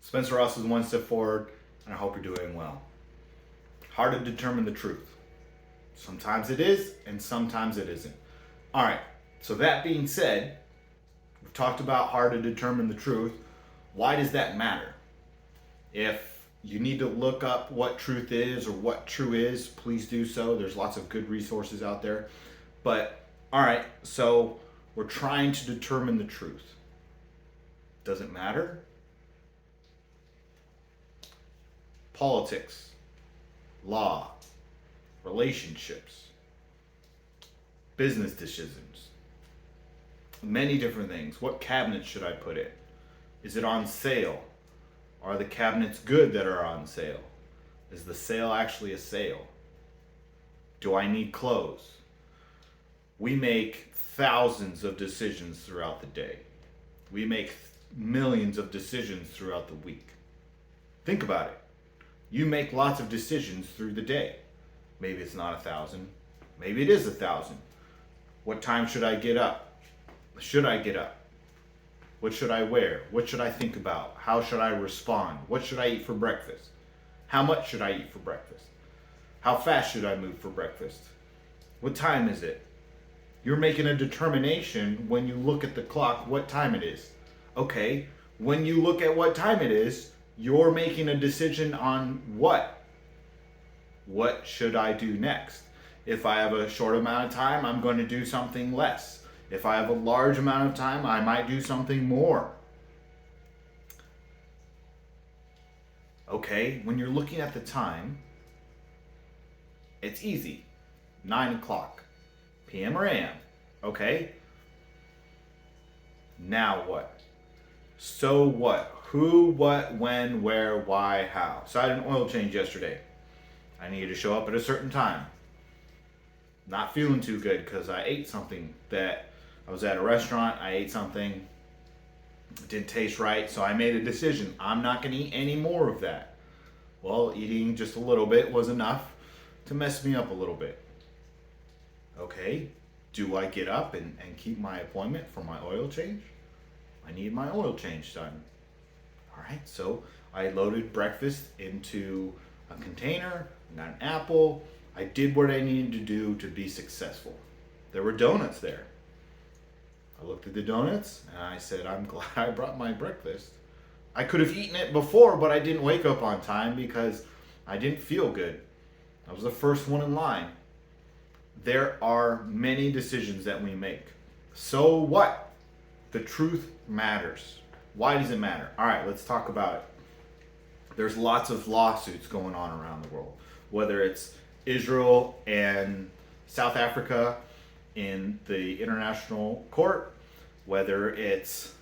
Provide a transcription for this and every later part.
Spencer Ross is one step forward, and I hope you're doing well. Hard to determine the truth. Sometimes it is, and sometimes it isn't. All right, so that being said, we've talked about hard to determine the truth. Why does that matter? If you need to look up what truth is or what true is, please do so. There's lots of good resources out there. But, all right, so we're trying to determine the truth. Does it matter? Politics, law, relationships, business decisions, many different things. What cabinet should I put in? Is it on sale? Are the cabinets good that are on sale? Is the sale actually a sale? Do I need clothes? We make thousands of decisions throughout the day. We make millions of decisions throughout the week. Think about it. You make lots of decisions through the day. Maybe it's not 1,000. Maybe it is 1,000. What time should I get up? Should I get up? What should I wear? What should I think about? How should I respond? What should I eat for breakfast? How much should I eat for breakfast? How fast should I move for breakfast? What time is it? You're making a determination when you look at the clock what time it is. Okay, when you look at what time it is, you're making a decision on what? What should I do next? If I have a short amount of time, I'm going to do something less. If I have a large amount of time, I might do something more. Okay, when you're looking at the time, it's easy. 9 o'clock, PM or AM. Okay? Now what? So what? Who, what, when, where, why, how. So I had an oil change yesterday. I needed to show up at a certain time. Not feeling too good because I ate something that I was at a restaurant. I ate something. It didn't taste right. So I made a decision. I'm not going to eat any more of that. Well, eating just a little bit was enough to mess me up a little bit. Okay. Do I get up and keep my appointment for my oil change? I need my oil change done. All right, so I loaded breakfast into a container, got an apple. I did what I needed to do to be successful. There were donuts there. I looked at the donuts and I said, I'm glad I brought my breakfast. I could have eaten it before, but I didn't wake up on time because I didn't feel good. I was the first one in line. There are many decisions that we make. So what? The truth matters. Why does it matter? All right, let's talk about it. There's lots of lawsuits going on around the world, whether it's Israel and South Africa in the international court, whether it's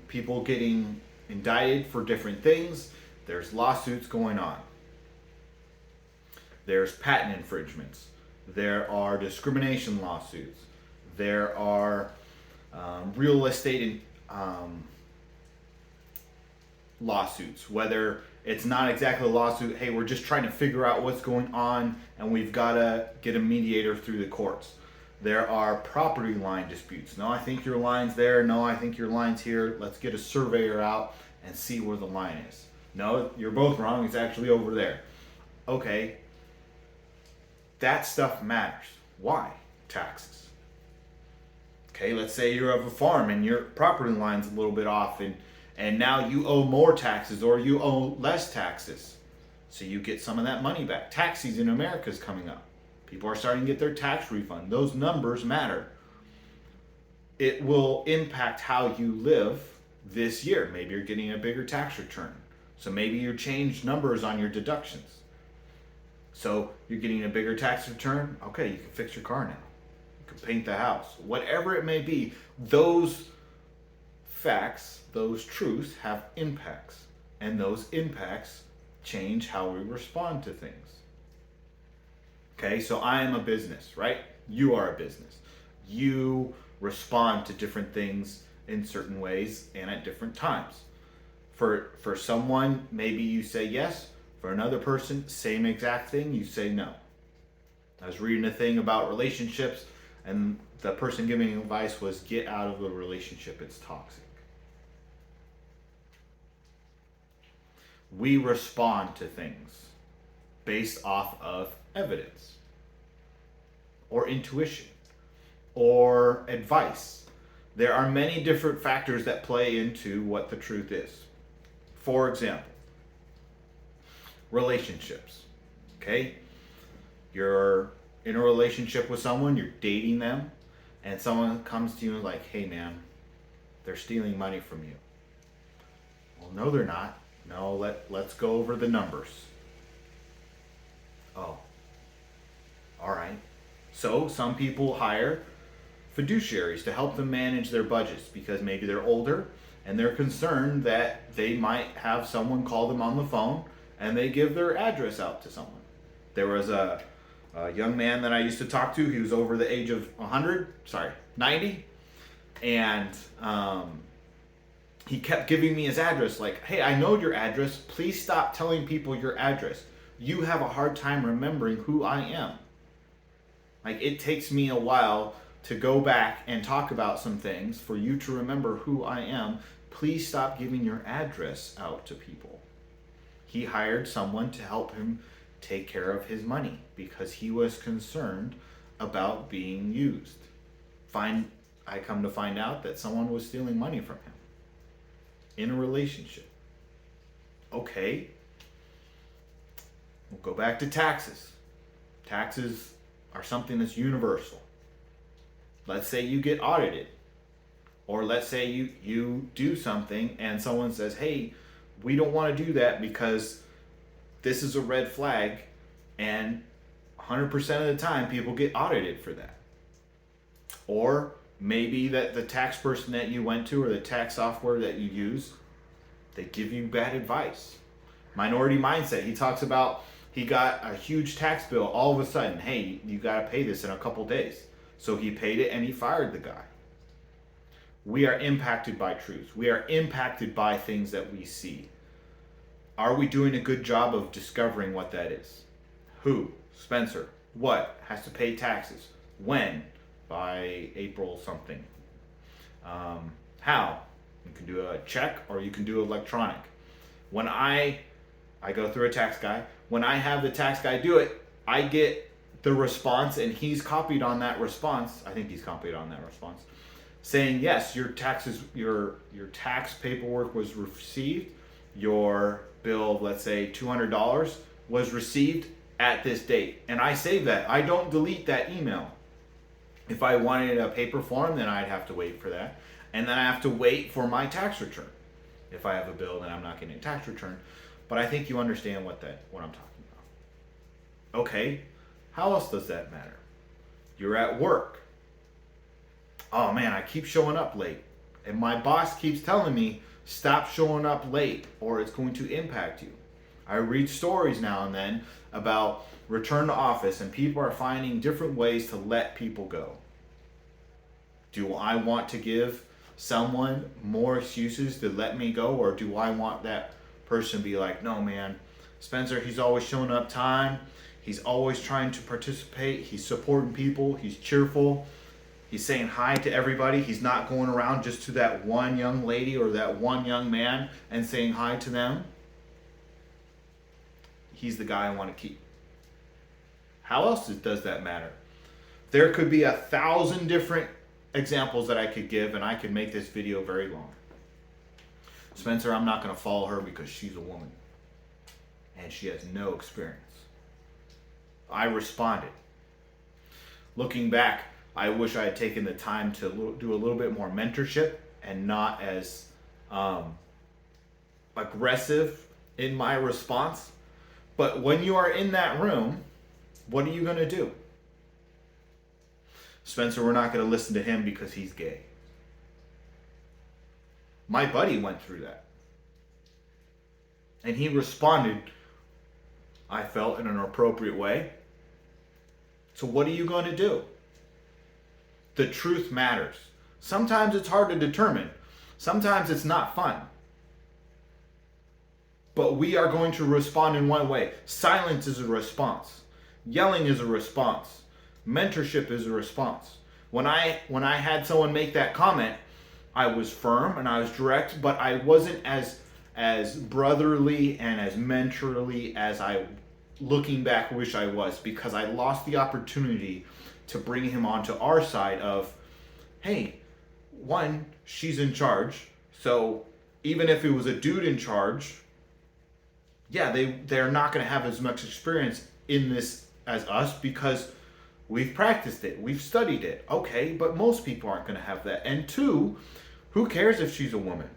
people getting indicted for different things. There's lawsuits going on. There's patent infringements. There are discrimination lawsuits. There are real estate lawsuits, whether it's not exactly a lawsuit, hey, we're just trying to figure out what's going on and we've got to get a mediator through the courts. There are property line disputes. No, I think your line's there. No, I think your line's here. Let's get a surveyor out and see where the line is. No, you're both wrong. It's actually over there. Okay. That stuff matters. Why? Taxes. Okay, let's say you have a farm and your property line's a little bit off and now you owe more taxes or you owe less taxes. So you get some of that money back. Tax season in America is coming up. People are starting to get their tax refund. Those numbers matter. It will impact how you live this year. Maybe you're getting a bigger tax return. So maybe you change numbers on your deductions. So you're getting a bigger tax return. Okay, you can fix your car now. You can paint the house. Whatever it may be, those facts, those truths have impacts. And those impacts change how we respond to things. Okay, so I am a business, right? You are a business. You respond to different things in certain ways and at different times. For someone, maybe you say yes. For another person, same exact thing, you say no. I was reading a thing about relationships, and the person giving advice was get out of the relationship, it's toxic. We respond to things based off of evidence or intuition or advice. There are many different factors that play into what the truth is. For example, relationships. Okay? You're in a relationship with someone, you're dating them, and someone comes to you and like, hey man, they're stealing money from you. Well, no, they're not. No, let's go over the numbers. Oh, all right. So some people hire fiduciaries to help them manage their budgets because maybe they're older and they're concerned that they might have someone call them on the phone and they give their address out to someone. There was a young man that I used to talk to. He was over the age of 90, and he kept giving me his address like, hey, I know your address. Please stop telling people your address. You have a hard time remembering who I am. Like, it takes me a while to go back and talk about some things for you to remember who I am. Please stop giving your address out to people. He hired someone to help him take care of his money because he was concerned about being used. I come to find out that someone was stealing money from him in a relationship. Okay. We'll go back to taxes. Taxes are something that's universal. Let's say you get audited, or let's say you do something and someone says, hey, we don't want to do that because this is a red flag, and 100% of the time people get audited for that. Or maybe that the tax person that you went to or the tax software that you use, they give you bad advice. Minority Mindset, he talks about he got a huge tax bill all of a sudden. Hey, you got to pay this in a couple days. So he paid it and he fired the guy. We are impacted by truth. We are impacted by things that we see. Are we doing a good job of discovering what that is? Who? Spencer. What? Has to pay taxes. When? By April something. How? You can do a check or you can do electronic. When I go through a tax guy, when I have the tax guy do it, I get the response and he's copied on that response. I think he's copied on that response, saying, yes, your taxes, your tax paperwork was received. Your bill, let's say $200, was received at this date. And I save that. I don't delete that email. If I wanted a paper form, then I'd have to wait for that. And then I have to wait for my tax return. If I have a bill, then I'm not getting a tax return. But I think you understand what I'm talking about. Okay, how else does that matter? You're at work. Oh man, I keep showing up late. And my boss keeps telling me, stop showing up late or it's going to impact you. I read stories now and then about return to office and people are finding different ways to let people go. Do I want to give someone more excuses to let me go, or do I want that person to be like, no man, Spencer, he's always showing up time. He's always trying to participate. He's supporting people. He's cheerful. He's saying hi to everybody. He's not going around just to that one young lady or that one young man and saying hi to them. He's the guy I want to keep. How else does that matter? There could be 1,000 different examples that I could give, and I could make this video very long. Spencer, I'm not going to follow her because she's a woman and she has no experience. I responded. Looking back, I wish I had taken the time to do a little bit more mentorship and not as aggressive in my response. But when you are in that room, what are you going to do? Spencer, we're not going to listen to him because he's gay. My buddy went through that. And he responded, I felt, in an appropriate way. So what are you going to do? The truth matters. Sometimes it's hard to determine. Sometimes it's not fun. But we are going to respond in one way. Silence is a response. Yelling is a response. Mentorship is a response. When I had someone make that comment, I was firm and I was direct, but I wasn't as as brotherly and as mentorly as I, looking back, wish I was, because I lost the opportunity to bring him onto our side of, hey, one, she's in charge, so even if it was a dude in charge, yeah, they're not going to have as much experience in this as us because we've practiced it, we've studied it. Okay, but most people aren't going to have that. And two, who cares if she's a woman?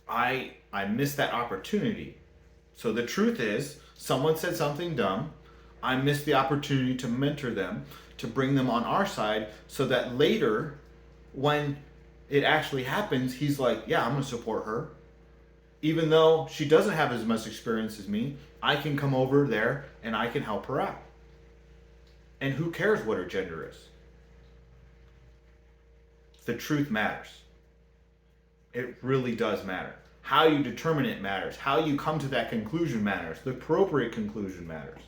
I missed that opportunity. So the truth is, someone said something dumb. I missed the opportunity to mentor them, to bring them on our side, so that later, when it actually happens, he's like, yeah, I'm going to support her. Even though she doesn't have as much experience as me, I can come over there and I can help her out. And who cares what her gender is? The truth matters. It really does matter. How you determine it matters. How you come to that conclusion matters. The appropriate conclusion matters.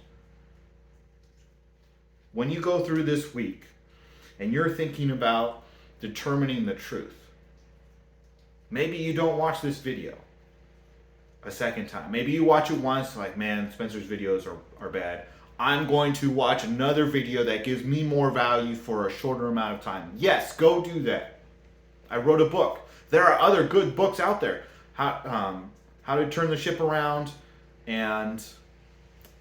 When you go through this week and you're thinking about determining the truth, maybe you don't watch this video a second time. Maybe you watch it once, like, man, Spencer's videos are bad. I'm going to watch another video that gives me more value for a shorter amount of time. Yes, go do that. I wrote a book. There are other good books out there. How to Turn the Ship Around, and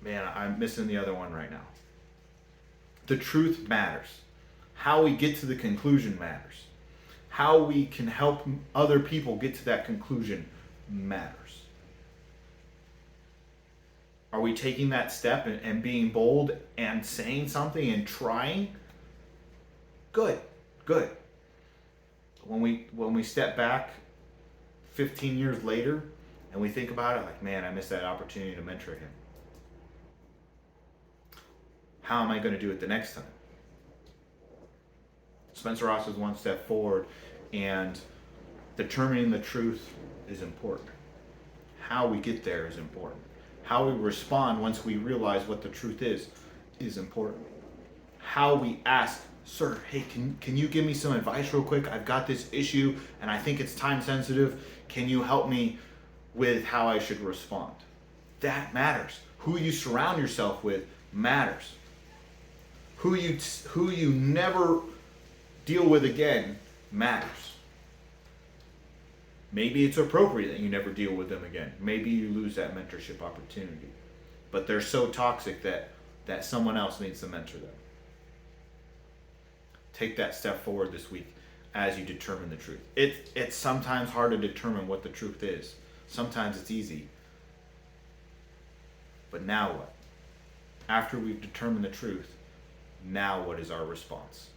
man, I'm missing the other one right now. The truth matters. How we get to the conclusion matters. How we can help other people get to that conclusion matters. Are we taking that step and being bold and saying something and trying? Good. When we step back 15 years later and we think about it, like, man, I missed that opportunity to mentor him. How am I going to do it the next time? Spencer Ross is one step forward, and determining the truth is important. How we get there is important. How we respond once we realize what the truth is important. How we ask, sir, hey, can you give me some advice real quick? I've got this issue and I think it's time sensitive. Can you help me with how I should respond? That matters. Who you surround yourself with matters. Who you never deal with again matters. Maybe it's appropriate that you never deal with them again. Maybe you lose that mentorship opportunity. But they're so toxic that someone else needs to mentor them. Take that step forward this week as you determine the truth. It's sometimes hard to determine what the truth is. Sometimes it's easy. But now what? After we've determined the truth, now what is our response?